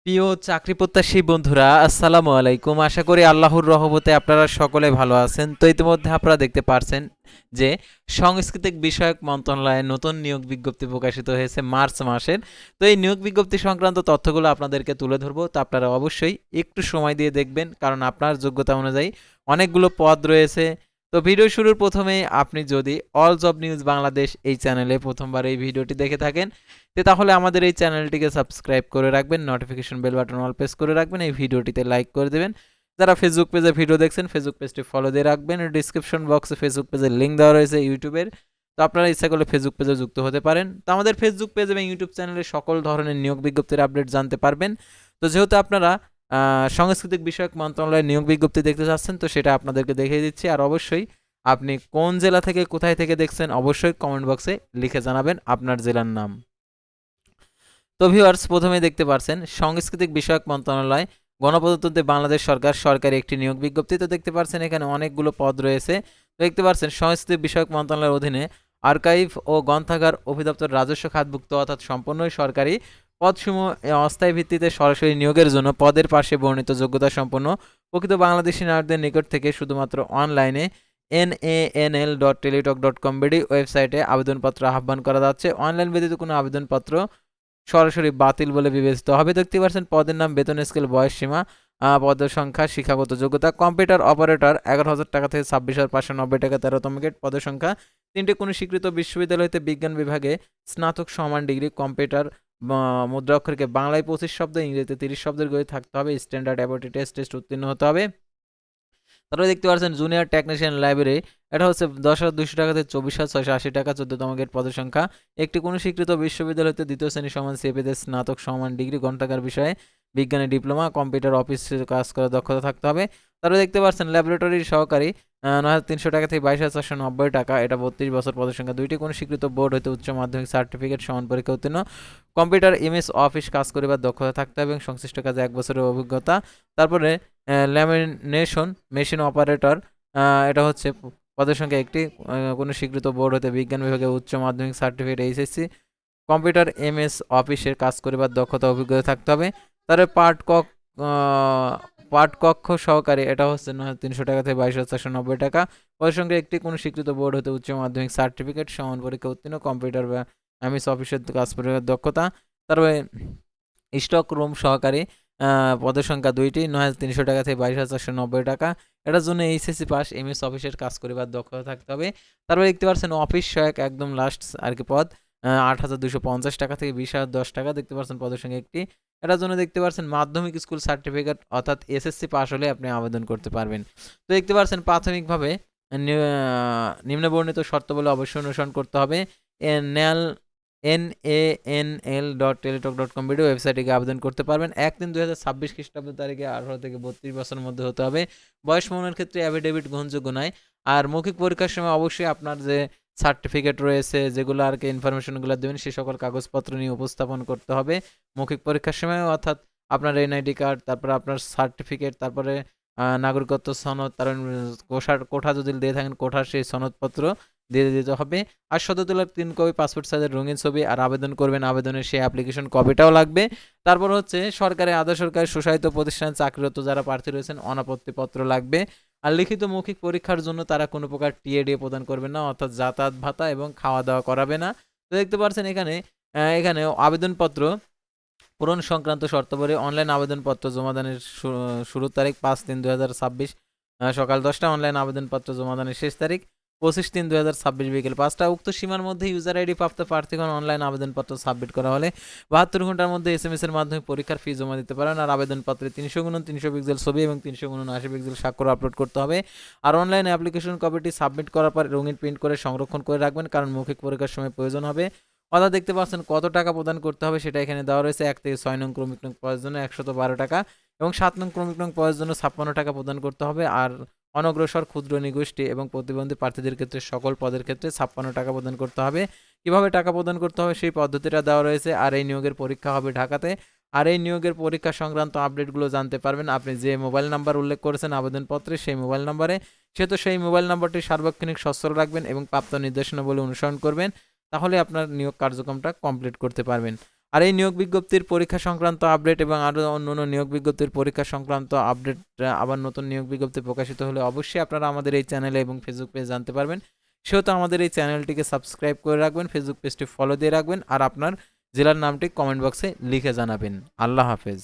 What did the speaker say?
প্রিয় চাকরি প্রত্যাশী বন্ধুরা, আসসালামু আলাইকুম। আশা করি আল্লাহর রহমতে আপনারা সকলে ভালো আছেন। তো ইতিমধ্যে আপনারা দেখতে পারছেন যে সাংস্কৃতিক বিষয়ক মন্ত্রণালয়ে নতুন নিয়োগ বিজ্ঞপ্তি প্রকাশিত হয়েছে মার্চ মাসের। তো এই নিয়োগ বিজ্ঞপ্তি সংক্রান্ত তথ্যগুলো আপনাদেরকে তুলে ধরবো। তো আপনারা অবশ্যই একটু সময় দিয়ে দেখবেন, কারণ আপনার যোগ্যতা অনুযায়ী অনেকগুলো পদ রয়েছে। তো ভিডিও শুরুর প্রথমেই আপনি যদি অল জব নিউজ বাংলাদেশ এই চ্যানেলে প্রথমবার এই ভিডিওটি দেখে থাকেন, তাহলে আমাদের এই চ্যানেলটিকে সাবস্ক্রাইব করে রাখবেন, notification bell button all press করে রাখবেন, এই ভিডিওটিতে লাইক করে দেবেন। যারা ফেসবুক পেজে ভিডিও দেখছেন, ফেসবুক পেজটি ফলো দিয়ে রাখবেন। ডিসক্রিপশন বক্সে ফেসবুক পেজের লিঙ্ক দেওয়া রয়েছে ইউটিউবের। তো আপনারা ইচ্ছা করলে ফেসবুক পেজে যুক্ত হতে পারেন। তো আমাদের ফেসবুক পেজ এবং ইউটিউব চ্যানেলে সকল ধরনের নিয়োগ বিজ্ঞপ্তির আপডেট জানতে পারবেন। তো যেহেতু আপনারা সাংস্কৃতিক বিষয়ক মন্ত্রণালয়ের নিয়োগ বিজ্ঞপ্তি দেখতে চাচ্ছেন, তো সেটা আপনাদেরকে দেখিয়ে দিচ্ছি। আর অবশ্যই আপনি কোন জেলা থেকে কোথায় থেকে দেখছেন অবশ্যই কমেন্ট বক্সে লিখে জানাবেন আপনার জেলার নাম। তো ভিউয়ার্স, প্রথমেই দেখতে পাচ্ছেন সাংস্কৃতিক বিষয়ক মন্ত্রণালয় গণপ্রজাতন্ত্রী বাংলাদেশ সরকার সরকারি একটি নিয়োগ বিজ্ঞপ্তি। তো দেখতে পাচ্ছেন এখানে অনেকগুলো পদ রয়েছে। তো দেখতে পাচ্ছেন সাংস্কৃতিক বিষয়ক মন্ত্রণালয়ের অধীনে আর্কাইভ ও গ্রন্থাগার অধিদপ্তর রাজস্ব খাতভুক্ত অর্থাৎ সম্পূর্ণই সরকারি পদসমূহ অস্থায়ী ভিত্তিতে সরাসরি নিয়োগের জন্য পদের পাশে বর্ণিত যোগ্যতা সম্পন্ন প্রকৃত বাংলাদেশি নাগরিকদের নিকট থেকে শুধুমাত্র অনলাইনে nanl.teletalk.com ওয়েবসাইটে আবেদনপত্র আহ্বান করা যাচ্ছে। অনলাইন ব্যতীত কোনো আবেদনপত্র সরাসরি বাতিল বলে বিবেচিত হবে। দেখতে পাচ্ছেন পদের নাম, বেতন স্কেল, বয়স সীমা, পদের সংখ্যা, শিক্ষাগত যোগ্যতা কম্পিউটার অপারেটর 11,000 টাকা থেকে 26,590 টাকা 13তম গ্রেড। পদের সংখ্যা 3টে। কোনো স্বীকৃত বিশ্ববিদ্যালয় হতে বিজ্ঞান বিভাগে স্নাতক সমান ডিগ্রি কম্পিউটার মুদ্রা অক্ষরকে বাংলায় 25 শব্দ, ইংরেজিতে 30 শব্দের গতি থাকতে হবে। স্ট্যান্ডার্ড অ্যাবিলিটি টেস্ট উত্তীর্ণ হতে হবে। তারপরে দেখতে পাচ্ছেন জুনিয়র টেকনিশিয়ান লাইব্রেরি, এটা হচ্ছে 10,200 টাকা থেকে 24,680 টাকা 14তম গ্রেড। পদের সংখ্যা একটি। কোনো স্বীকৃত বিশ্ববিদ্যালয় হতে দ্বিতীয় শ্রেণী সমান সিএপিতে স্নাতক সমান ডিগ্রি গ্রন্থাগার বিষয়ে বিজ্ঞানী ডিপ্লোমা কম্পিউটার অফিসে কাজ করার দক্ষতা থাকতে হবে। তারপরে দেখতে পাচ্ছেন ল্যাবরেটরি সহকারী 9,300 টাকা থেকে 22,490 টাকা, এটা 32 বছর। পদের সংখ্যা 2টি। কোনো স্বীকৃত বোর্ড হতে উচ্চ মাধ্যমিক সার্টিফিকেট সমান পরীক্ষা উত্তীর্ণ কম্পিউটার এমএস অফিস কাজ করিবার দক্ষতা থাকতে হবে এবং সংশ্লিষ্ট কাজে 1 বছরের অভিজ্ঞতা। তারপরে ল্যামিনেশন মেশিন অপারেটর, এটা হচ্ছে পদের সংখ্যা একটি। কোনো স্বীকৃত বোর্ড হতে বিজ্ঞান বিভাগে উচ্চ মাধ্যমিক সার্টিফিকেট এইচএসসি কম্পিউটার এমএস অফিসের কাজ করিবার দক্ষতা অভিজ্ঞতা থাকতে হবে। তারপরে পাঠকক্ষ সহকারী, এটা হচ্ছে 9,300 টাকা থেকে 22,490 টাকা। পদের সংখ্যা একটি। কোনো স্বীকৃত বোর্ড হতে উচ্চ মাধ্যমিক সার্টিফিকেট সমান পরীক্ষা উত্তীর্ণ কম্পিউটার বা এমএস অফিসের কাজ করিবার দক্ষতা। তারপরে স্টক রুম সহকারী, পদের সংখ্যা 2টি, 9,300 টাকা থেকে 22,490 টাকা। এটার জন্য এইচএসসি পাস, এমএস অফিসের কাজ করিবার দক্ষতা থাকতে হবে। তারপরে দেখতে পাচ্ছেন অফিস সহায়ক একদম লাস্ট আর কি পদ, 8,250 টাকা থেকে 20,010 টাকা। দেখতে পাচ্ছেন পদের সংখ্যা একটি। এটার জন্য দেখতে পাচ্ছেন মাধ্যমিক স্কুল সার্টিফিকেট অর্থাৎ এসএসসি পাস হলে আপনি আবেদন করতে পারবেন। তো দেখতে পাচ্ছেন প্রাথমিকভাবে নিম্নবর্ণিত শর্তাবলী অবশ্যই অনুসরণ করতে হবে। ন্যাল nanl.teletalk.com ওয়েবসাইটে গিয়ে আবেদন করতে পারবেন। 1/3/2026 খ্রিস্টাব্দ তারিখে 18 থেকে 32 বছরের মধ্যে হতে হবে। বয়স প্রমাণের ক্ষেত্রে অ্যাফিডেভিট গ্রহণযোগ্য নয়। আর মৌখিক পরীক্ষার সময় অবশ্যই আপনার যে সার্টিফিকেট রয়েছে, যেগুলো আর কি ইনফরমেশনগুলো দেবেন, সেই সকল কাগজপত্র নিয়ে উপস্থাপন করতে হবে মৌখিক পরীক্ষার সময়। অর্থাৎ আপনার এনআইডি কার্ড, তারপরে আপনার সার্টিফিকেট, তারপরে নাগরিকত্ব সনদ, তার কোঠা যদি দিয়ে থাকেন কোঠার সেই সনদপত্র দিয়ে দিতে হবে। আর সদ্য তোলার 3 কপি পাসপোর্ট সাইজের রঙিন ছবি, আর আবেদন করবেন আবেদনের সেই অ্যাপ্লিকেশন কপিটাও লাগবে। তারপর হচ্ছে সরকারি আধা সরকারি স্বশাসিত প্রতিষ্ঠানে চাকরিরত যারা প্রার্থী রয়েছেন অনাপত্তিপত্র লাগবে। আর লিখিত মৌখিক পরীক্ষার জন্য তারা কোনো প্রকার টিএডি প্রদান করবে না, অর্থাৎ যাতায়াত ভাতা এবং খাওয়া দাওয়া করাবে না। তো দেখতে পাচ্ছেন এখানে আবেদনপত্র পূরণ সংক্রান্ত শর্তাবলী। অনলাইন আবেদনপত্র জমাদানের শুরুর তারিখ 5/3/2026 সকাল 10টা। অনলাইন আবেদনপত্র জমাদানের শেষ তারিখ 25/3/2026 বিকেল 5টা। উক্ত সীমার মধ্যে ইউজার আইডি প্রাপ্ত প্রার্থীগণ অনলাইন আবেদনপত্র সাবমিট করা হলে 72 ঘন্টার মধ্যে এসএমএস এর মাধ্যমে পরীক্ষার ফি জমা দিতে পারেন। আর আবেদনপত্রে 300x300 পিক্সেল ছবি এবং 300x80 পিক্সেল স্বাক্ষর আপলোড করতে হবে। আর অনলাইন অ্যাপ্লিকেশন কপিটি সাবমিট করার পর রঙিন প্রিন্ট করে সংরক্ষণ করে রাখবেন, কারণ মৌখিক পরীক্ষার সময় প্রয়োজন হবে। অর্থাৎ দেখতে পাচ্ছেন কত টাকা প্রদান করতে হবে সেটা এখানে দেওয়া রয়েছে। 1 থেকে 6 নং ক্রমিক নং পদের জন্য 112 টাকা এবং 7 নং ক্রমিক নং পদের জন্য 56 টাকা প্রদান করতে হবে। আর অনগ্রসর ক্ষুদ্র নিগোষ্ঠী এবং প্রতিবন্ধী প্রার্থীদের ক্ষেত্রে সকল পদের ক্ষেত্রে 56 টাকা প্রদান করতে হবে। কিভাবে টাকা প্রদান করতে হবে সেই পদ্ধতিটা দেওয়া রয়েছে। আর এই নিয়োগের পরীক্ষা হবে ঢাকাতে। আর এই নিয়োগের পরীক্ষা সংক্রান্ত আপডেটগুলো জানতে পারবেন আপনি যে মোবাইল নাম্বার উল্লেখ করেছেন আবেদনপত্রে, সেই মোবাইল নাম্বারে। সেই মোবাইল নাম্বারটি সার্বক্ষণিক সচল রাখবেন এবং প্রাপ্ত নির্দেশনাবলী অনুসরণ করবেন, তাহলে আপনার নিয়োগ কার্যক্রমটা কমপ্লিট করতে পারবেন। আর এই নিয়োগ বিজ্ঞপ্তির পরীক্ষা সংক্রান্ত আপডেট এবং আরও অন্যান্য নিয়োগ বিজ্ঞপ্তির পরীক্ষা সংক্রান্ত আপডেট, আবার নতুন নিয়োগ বিজ্ঞপ্তি প্রকাশিত হলে অবশ্যই আপনারা আমাদের এই চ্যানেলে এবং ফেসবুক পেজ জানতে পারবেন। সেহেতু আমাদের এই চ্যানেলটিকে সাবস্ক্রাইব করে রাখবেন, ফেসবুক পেজটি ফলো দিয়ে রাখবেন, আর আপনার জেলার নামটি কমেন্ট বক্সে লিখে জানাবেন। আল্লাহ হাফেজ।